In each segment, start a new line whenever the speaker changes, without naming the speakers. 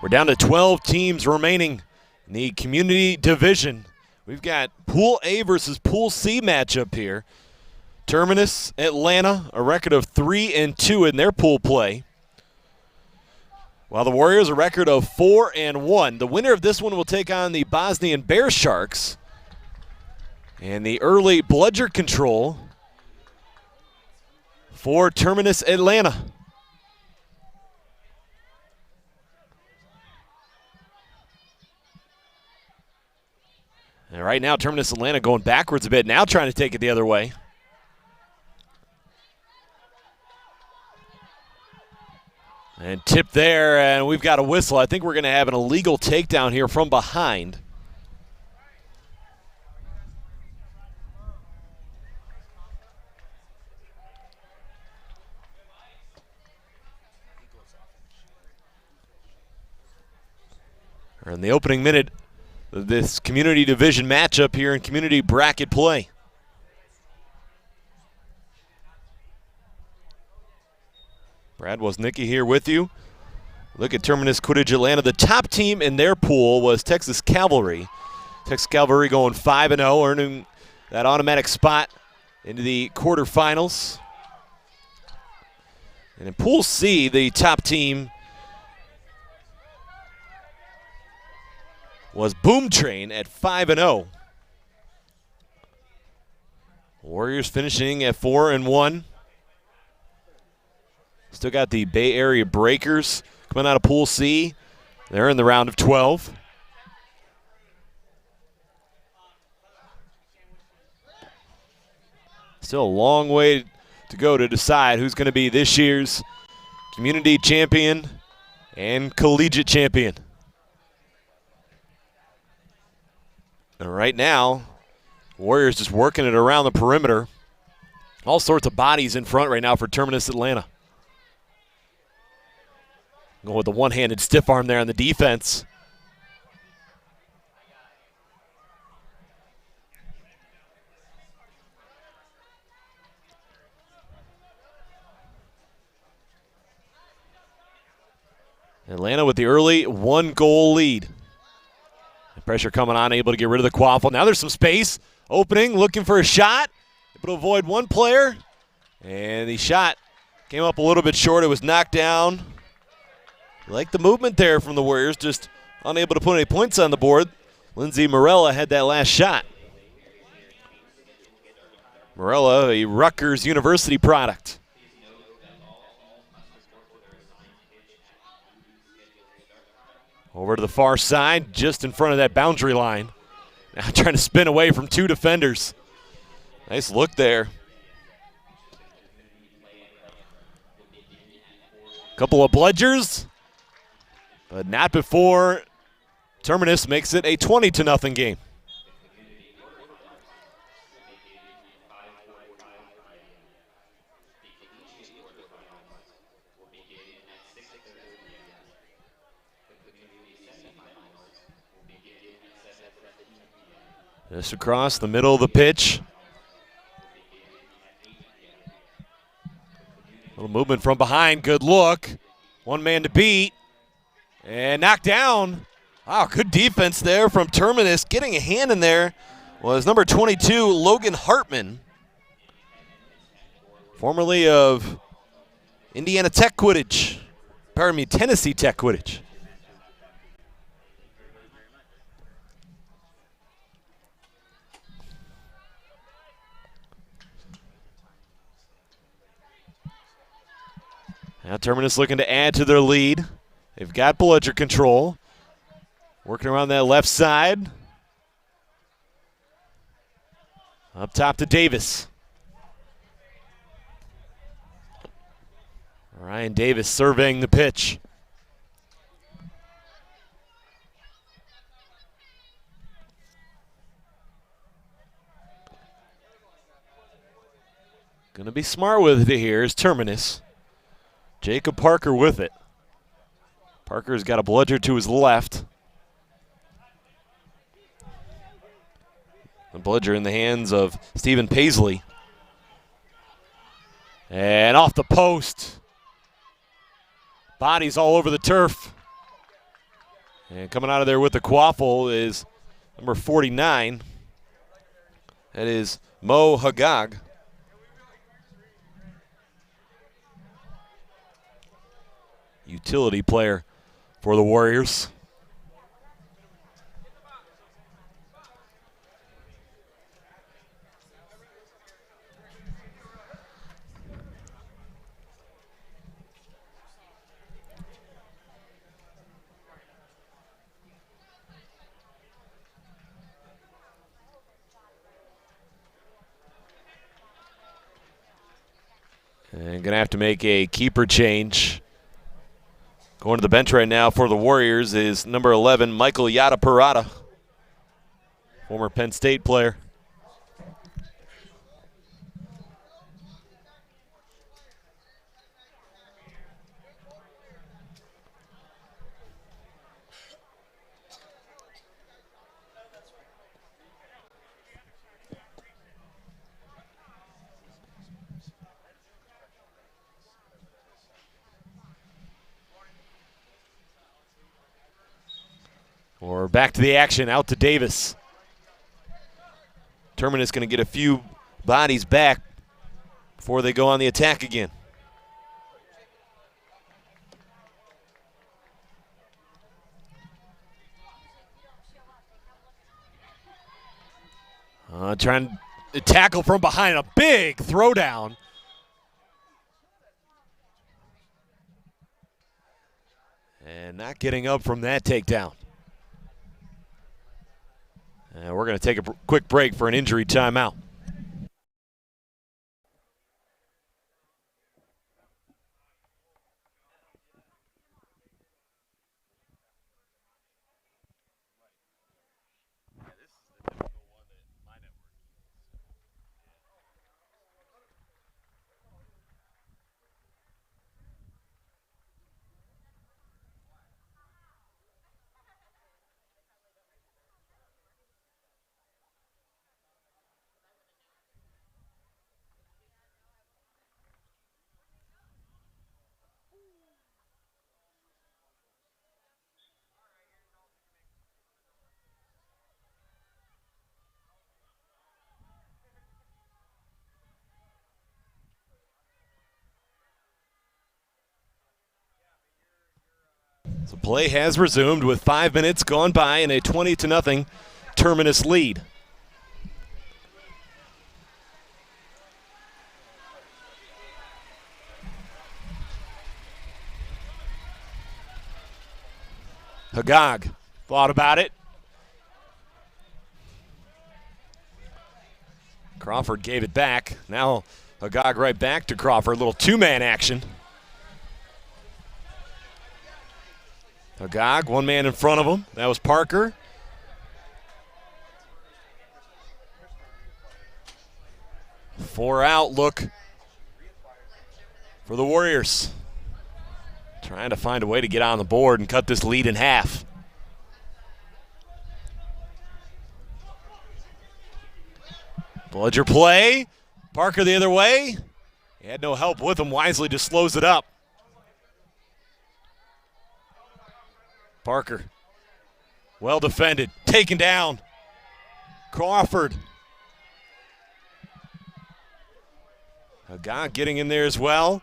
We're down to 12 teams remaining in the community division. We've got Pool A versus Pool C matchup here. Terminus, Atlanta, a record of 3-2 in their pool play, while the Warriors a record of 4-1. The winner of this one will take on the Bosnian Bear Sharks. And the early bludger control for Terminus Atlanta. And right now, Terminus Atlanta going backwards a bit, now trying to take it the other way. And tip there, and we've got a whistle. I think we're going to have an illegal takedown here from behind. We're in the opening minute of this community division matchup here in community bracket play. Brad Woznicki here with you. Look at Terminus Quidditch Atlanta. The top team in their pool was Texas Cavalry. Texas Cavalry going 5-0, earning that automatic spot into the quarterfinals. And in Pool C, the top team was Boom Train at 5-0. Warriors finishing at 4-1. Still got the Bay Area Breakers coming out of Pool C. They're in the round of 12. Still a long way to go to decide who's going to be this year's community champion and collegiate champion. And right now, Warriors just working it around the perimeter. All sorts of bodies in front right now for Terminus Atlanta. Going with the one-handed stiff arm there on the defense. Atlanta with the early 1-goal lead. Pressure coming on, able to get rid of the quaffle. Now there's some space. Opening, looking for a shot. Able to avoid one player. And the shot came up a little bit short. It was knocked down. Like the movement there from the Warriors, just unable to put any points on the board. Lindsay Morella had that last shot. Morella, a Rutgers University product. Over to the far side, just in front of that boundary line. Now trying to spin away from two defenders. Nice look there. Couple of bludgers, but not before Terminus makes it a 20-0 game. Just across the middle of the pitch. Little movement from behind, good look. One man to beat, and knocked down. Wow, good defense there from Terminus. Getting a hand in there was number 22, Logan Hartman, formerly of Indiana Tech Quidditch. Pardon me, Tennessee Tech Quidditch. Now Terminus looking to add to their lead. They've got bludger control. Working around that left side. Up top to Davis. Ryan Davis surveying the pitch. Gonna be smart with it here is Terminus. Jacob Parker with it. Parker's got a bludger to his left. The bludger in the hands of Stephen Paisley. And off the post. Bodies all over the turf. And coming out of there with the quaffle is number 49. That is Mo Hagag. Utility player for the Warriors. And going to have to make a keeper change. Going to the bench right now for the Warriors is number 11, Michael Yadaparada, former Penn State player. Or back to the action, out to Davis. Terminus going to get a few bodies back before they go on the attack again. Trying to tackle from behind, a big throwdown. And not getting up from that takedown. And we're going to take a quick break for an injury timeout. So play has resumed with 5 minutes gone by and a 20-0 Terminus lead. Hagag thought about it. Crawford gave it back. Now Hagag right back to Crawford. A little two-man action. Hagag, one man in front of him. That was Parker. Four out look for the Warriors. Trying to find a way to get on the board and cut this lead in half. Bludger play. Parker the other way. He had no help with him. Wisely just slows it up. Parker, well defended, taken down. Crawford. Hagag getting in there as well.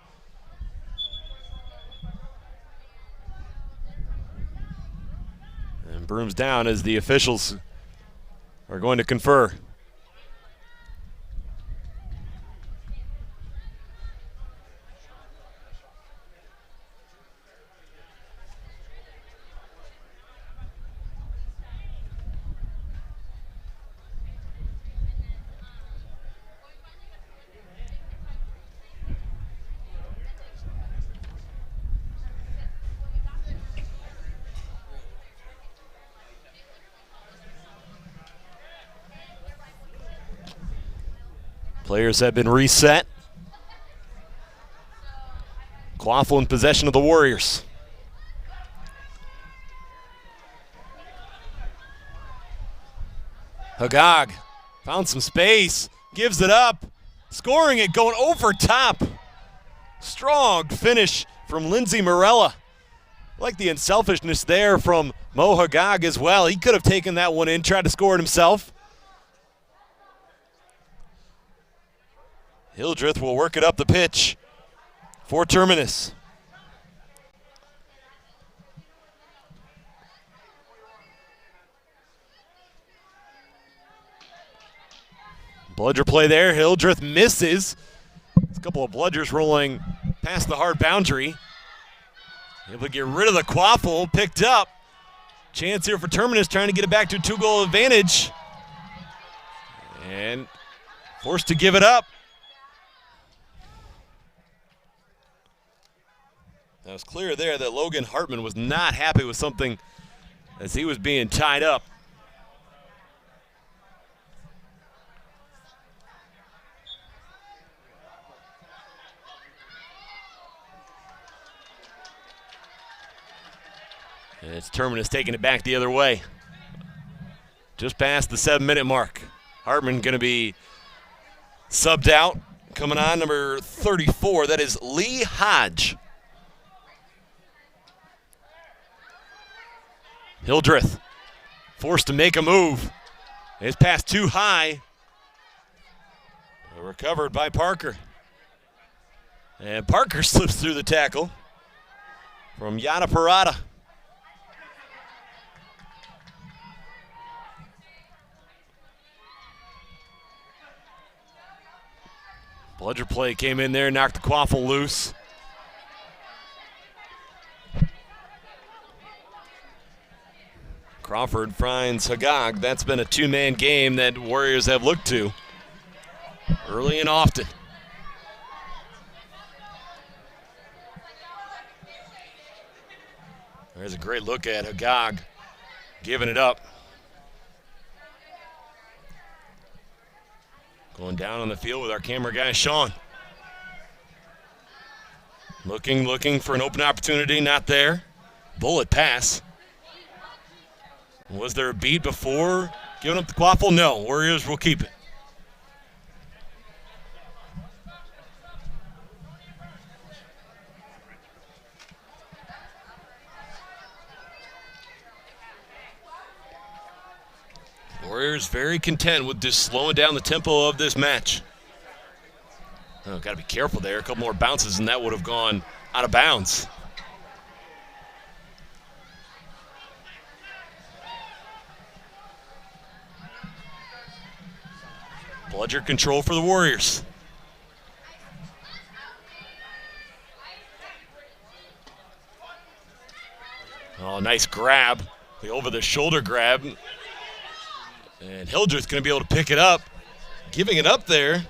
And brooms down as the officials are going to confer. Players have been reset. Quaffle in possession of the Warriors. Hagag found some space, gives it up, scoring it, going over top. Strong finish from Lindsey Morella. like the unselfishness there from Mo Hagag as well. He could have taken that one in, tried to score it himself. Hildreth will work it up the pitch for Terminus. Bludger play there. Hildreth misses. A couple of bludgers rolling past the hard boundary. Able to get rid of the quaffle. Picked up. Chance here for Terminus, trying to get it back to a 2-goal advantage. And forced to give it up. That was clear there that Logan Hartman was not happy with something as he was being tied up. And it's Terminus taking it back the other way. Just past the 7-minute mark. Hartman going to be subbed out. Coming on, number 34, that is Lee Hodge. Hildreth forced to make a move. His pass too high. Recovered by Parker. And Parker slips through the tackle from Yana Parada. Bludger play came in there, knocked the quaffle loose. Crawford finds Hagag. That's been a two-man game that Warriors have looked to early and often. There's a great look at Hagag giving it up. Going down on the field with our camera guy, Sean. Looking for an open opportunity, not there. Bullet pass. Was there a beat before giving up the quaffle? No, Warriors will keep it. Warriors very content with just slowing down the tempo of this match. Oh, got to be careful there. A couple more bounces and that would have gone out of bounds. Bludger control for the Warriors. Oh, nice grab. The over-the-shoulder grab. And Hildreth's going to be able to pick it up. Giving it up there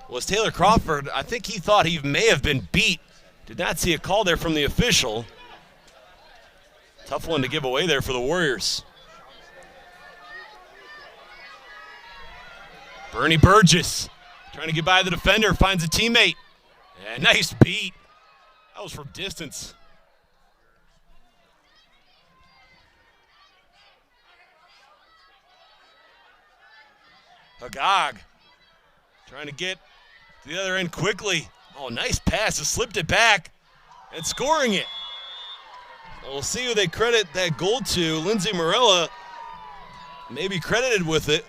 was Taylor Crawford. I think he thought he may have been beat. Did not see a call there from the official. Tough one to give away there for the Warriors. Bernie Burgess trying to get by the defender, finds a teammate. And nice beat. That was from distance. Hagag trying to get to the other end quickly. Oh, nice pass. Just slipped it back and scoring it. We'll see who they credit that goal to. Lindsay Morella may be credited with it.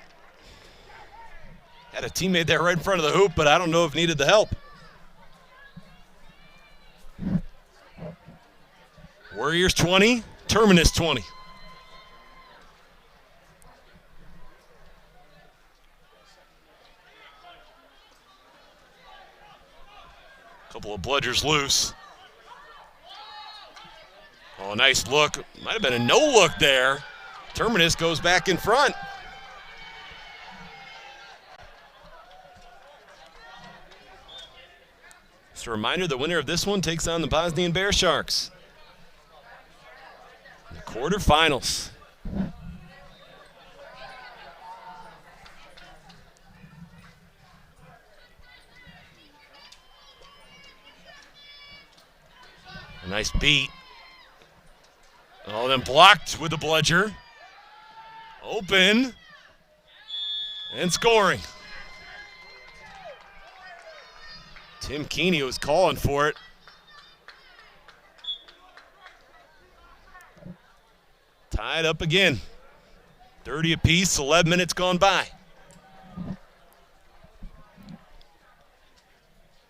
Had a teammate there right in front of the hoop, but I don't know if needed the help. Warriors 20, Terminus 20. Couple of bludgers loose. Oh, nice look. Might have been a no look there. Terminus goes back in front. Just a reminder, the winner of this one takes on the Bosnian Bear Sharks in the quarterfinals. A nice beat. Oh, then blocked with the bludger. Open. And scoring. Tim Keeney was calling for it. Tied up again. 30 apiece, 11 minutes gone by.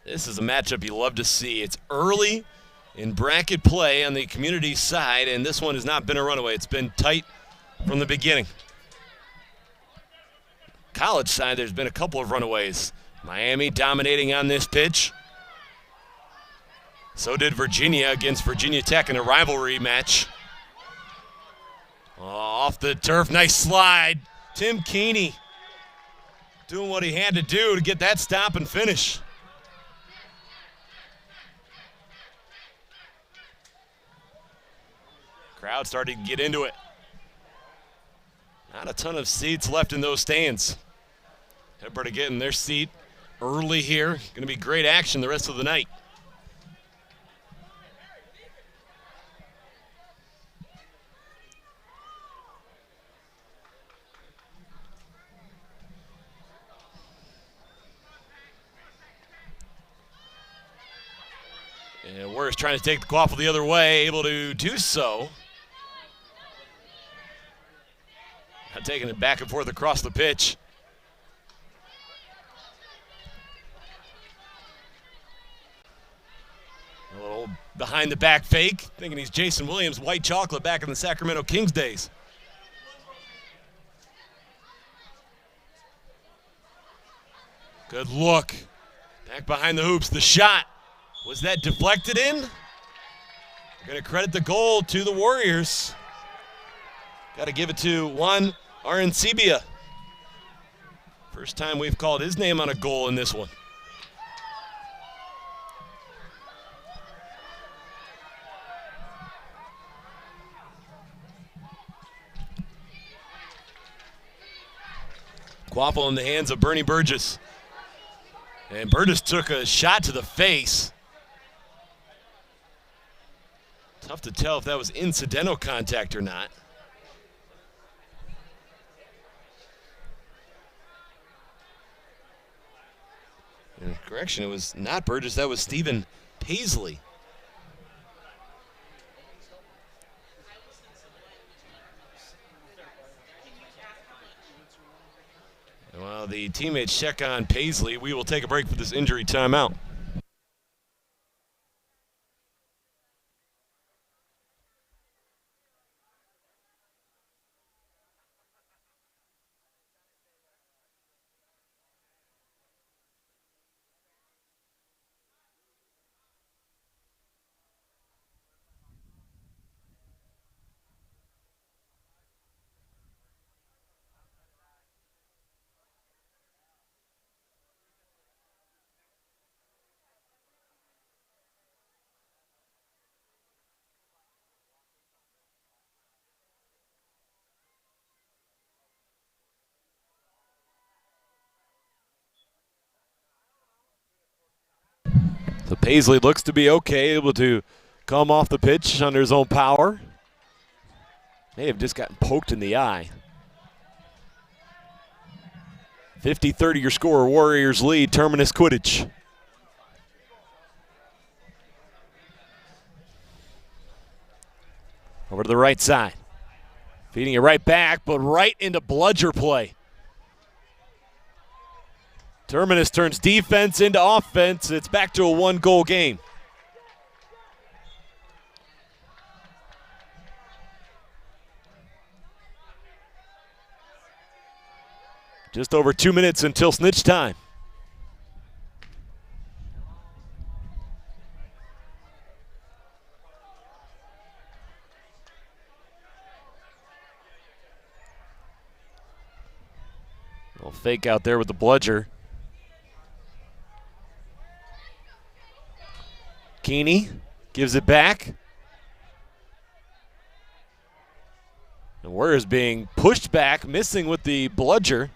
This is a matchup you love to see. It's early in bracket play on the community side, and this one has not been a runaway. It's been tight from the beginning. College side, there's been a couple of runaways. Miami dominating on this pitch. So did Virginia against Virginia Tech in a rivalry match. Off the turf, nice slide. Tim Keeney doing what he had to do to get that stop and finish. Crowd starting to get into it. Not a ton of seats left in those stands. Everybody getting their seat early here. Going to be great action the rest of the night. And Warriors trying to take the quaffle the other way, able to do so. Not taking it back and forth across the pitch. A little behind the back fake, thinking he's Jason Williams, white chocolate back in the Sacramento Kings days. Good look. Back behind the hoops, the shot. Was that deflected in? Going to credit the goal to the Warriors. Got to give it to Juan Arencibia. First time we've called his name on a goal in this one. Quaffle in the hands of Bernie Burgess. And Burgess took a shot to the face. Tough to tell if that was incidental contact or not. And correction, it was not Burgess, that was Stephen Paisley. And while the teammates check on Paisley, we will take a break for this injury timeout. So Paisley looks to be okay, able to come off the pitch under his own power. May have just gotten poked in the eye. 50-30 your score, Warriors lead, Terminus Quidditch. Over to the right side. Feeding it right back, but right into bludger play. Terminus turns defense into offense. It's back to a one-goal game. Just over 2 minutes until snitch time. Little fake out there with the bludger. Keeney gives it back. The Warriors being pushed back, missing with the bludger.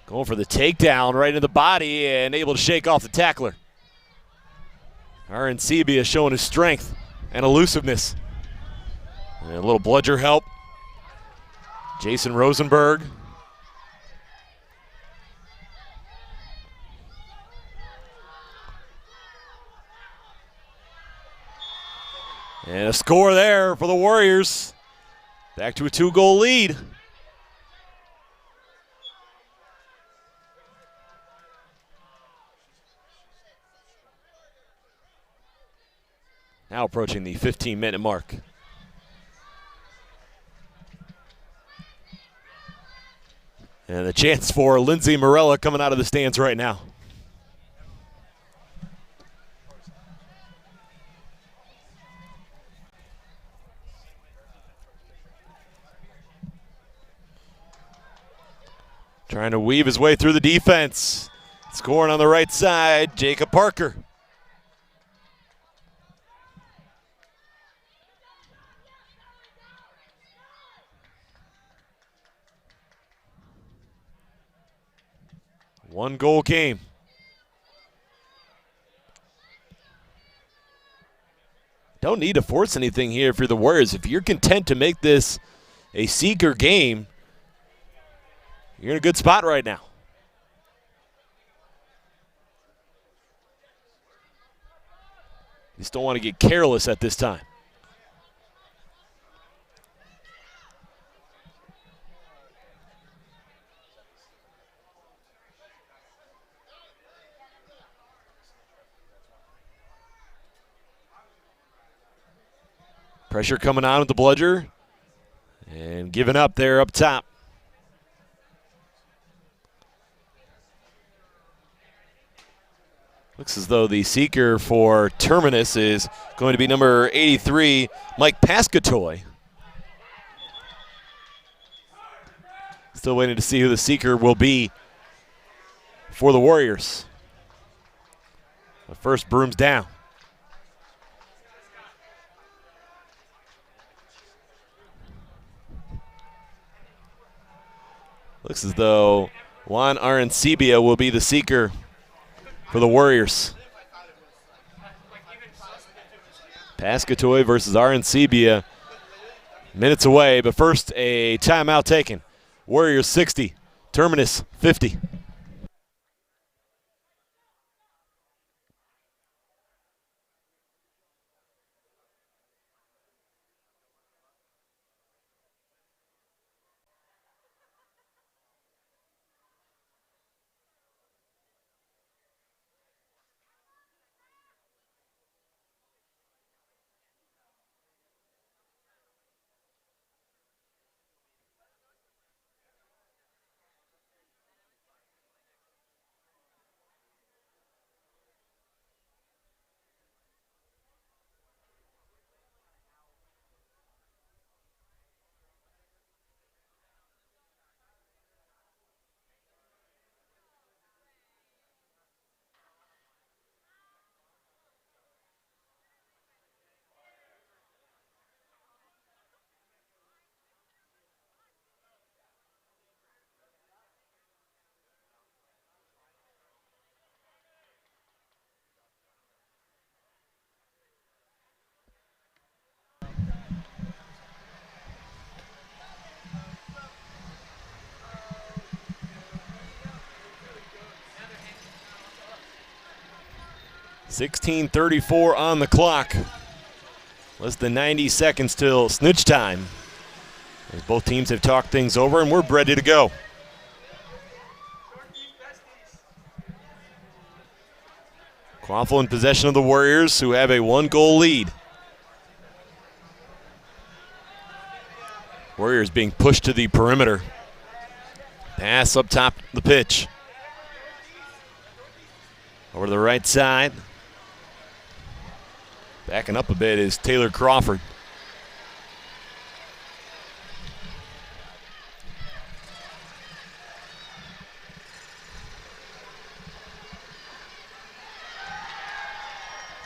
Going for the takedown right in the body and able to shake off the tackler. Arencibia showing his strength and elusiveness. And a little bludger help. Jason Rosenberg. And a score there for the Warriors. Back to a 2-goal lead. Now approaching the 15-minute mark. And the chance for Lindsay Morella coming out of the stands right now. Trying to weave his way through the defense. Scoring on the right side, Jacob Parker. One-goal game. Don't need to force anything here for the Warriors. If you're content to make this a seeker game, you're in a good spot right now. You just don't want to get careless at this time. Pressure coming on with the bludger and giving up there up top. Looks as though the seeker for Terminus is going to be number 83, Mike Pascatoy. Still waiting to see who the seeker will be for the Warriors. The first broom's down. Looks as though Juan Arancibia will be the seeker for the Warriors. Pascatoy versus Arancibia. Minutes away, but first a timeout taken. Warriors 60, Terminus 50. .34 on the clock. Less than 90 seconds till snitch time. As both teams have talked things over and we're ready to go. Quaffle in possession of the Warriors, who have a 1-goal lead. Warriors being pushed to the perimeter. Pass up top the pitch. Over to the right side. Backing up a bit is Taylor Crawford.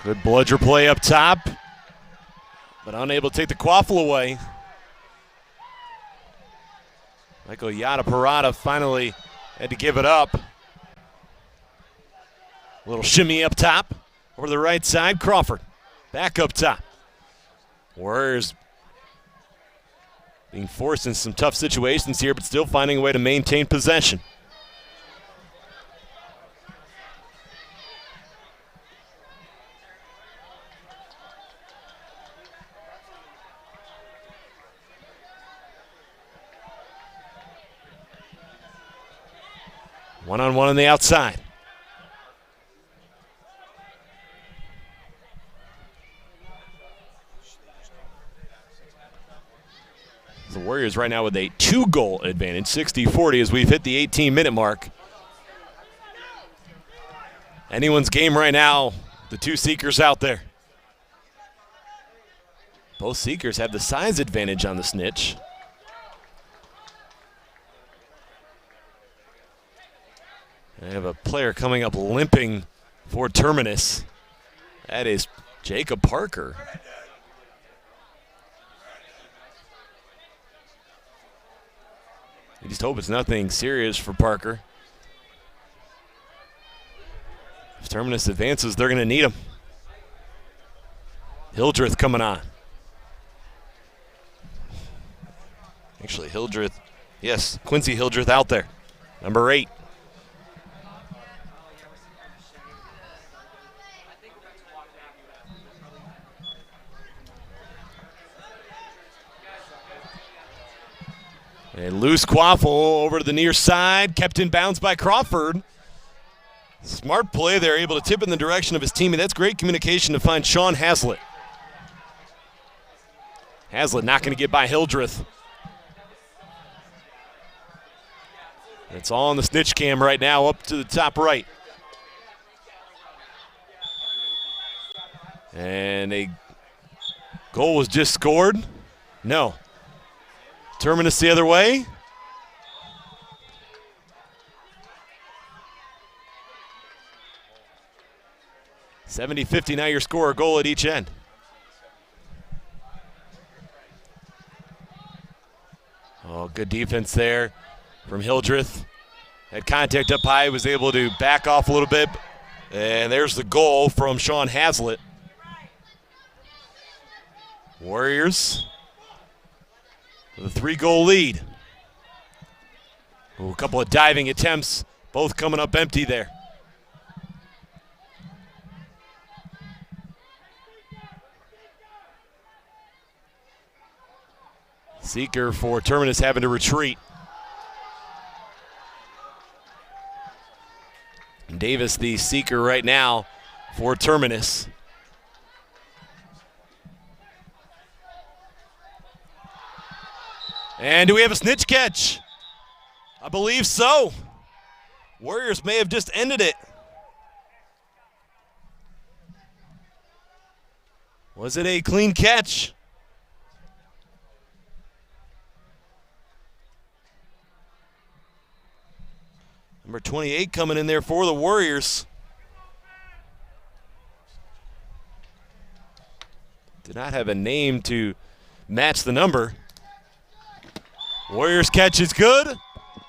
Good bludger play up top, but unable to take the quaffle away. Michael Yada Parada finally had to give it up. A little shimmy up top. Over to the right side, Crawford. Back up top. Warriors being forced in some tough situations here, but still finding a way to maintain possession. One-on-one on the outside. The Warriors right now with a 2-goal advantage, 60-40 as we've hit the 18-minute mark. Anyone's game right now, the two Seekers out there. Both Seekers have the size advantage on the snitch. I have a player coming up limping for Terminus. That is Jacob Parker. You just hope it's nothing serious for Parker. If Terminus advances, they're going to need him. Hildreth coming on. Actually, Hildreth, yes, Quincy Hildreth out there, number 8. A loose quaffle over to the near side, kept in bounds by Crawford. Smart play there, able to tip in the direction of his teammate. That's great communication to find Sean Haslett. Haslett not going to get by Hildreth. It's all on the snitch cam right now, up to the top right. And a goal was just scored. No. Terminus the other way. $70-50, now your score, a goal at each end. Oh, good defense there from Hildreth. Had contact up high, was able to back off a little bit. And there's the goal from Sean Haslett. Warriors with a 3-goal lead. Ooh, a couple of diving attempts, both coming up empty there. Seeker for Terminus having to retreat. Davis the seeker right now for Terminus. And do we have a snitch catch? I believe so. Warriors may have just ended it. Was it a clean catch? Number 28 coming in there for the Warriors. Did not have a name to match the number. Warriors catch is good.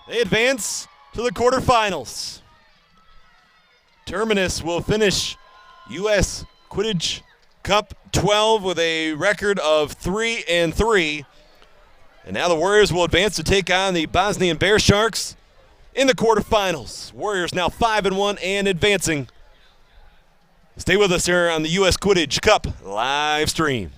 They advance to the quarterfinals. Terminus will finish U.S. Quidditch Cup 12 with a record of 3-3. And now the Warriors will advance to take on the Bosnian Bear Sharks in the quarterfinals. Warriors now 5-1 and advancing. Stay with us here on the U.S. Quidditch Cup live stream.